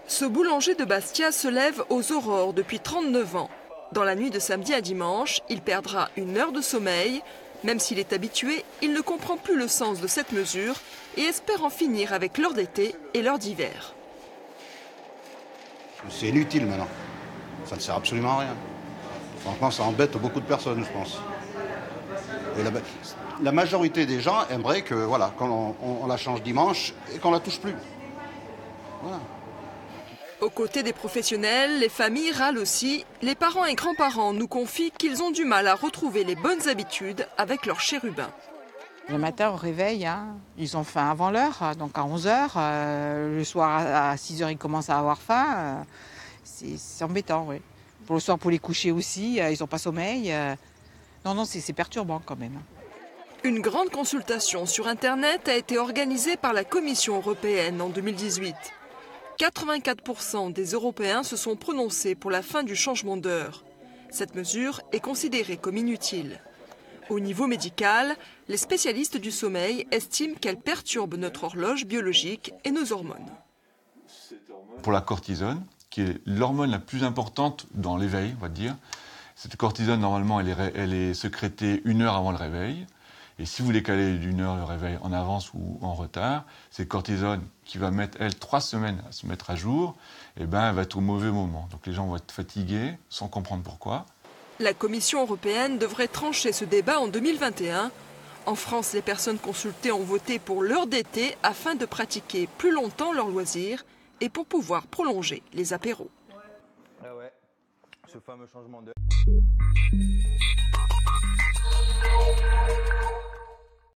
Ce boulanger de Bastia se lève aux aurores depuis 39 ans. Dans la nuit de samedi à dimanche, il perdra 1 heure de sommeil. Même s'il est habitué, il ne comprend plus le sens de cette mesure et espère en finir avec l'heure d'été et l'heure d'hiver. C'est inutile maintenant. Ça ne sert absolument à rien. Franchement, ça embête beaucoup de personnes, je pense. Et la majorité des gens aimeraient que, voilà, qu'on la change dimanche et qu'on la touche plus. Voilà. Aux côtés des professionnels, les familles râlent aussi. Les parents et grands-parents nous confient qu'ils ont du mal à retrouver les bonnes habitudes avec leurs chérubins. Le matin, au réveil, ils ont faim avant l'heure, donc à 11 h. Le soir, à 6 h, ils commencent à avoir faim. C'est embêtant, oui. Pour le soir, pour les coucher aussi, ils n'ont pas sommeil. Non, c'est perturbant quand même. Une grande consultation sur Internet a été organisée par la Commission européenne en 2018. 84% des Européens se sont prononcés pour la fin du changement d'heure. Cette mesure est considérée comme inutile. Au niveau médical, les spécialistes du sommeil estiment qu'elle perturbe notre horloge biologique et nos hormones. Pour la cortisone, qui est l'hormone la plus importante dans l'éveil, on va dire, cette cortisone, normalement, elle est sécrétée 1 heure avant le réveil. Et si vous voulez caler d'1 heure le réveil en avance ou en retard, c'est cortisone qui va mettre, elle, 3 semaines à se mettre à jour, et ben, elle va être au mauvais moment. Donc les gens vont être fatigués sans comprendre pourquoi. La Commission européenne devrait trancher ce débat en 2021. En France, les personnes consultées ont voté pour l'heure d'été afin de pratiquer plus longtemps leurs loisirs et pour pouvoir prolonger les apéros. Ah ouais, ce fameux changement d'heure.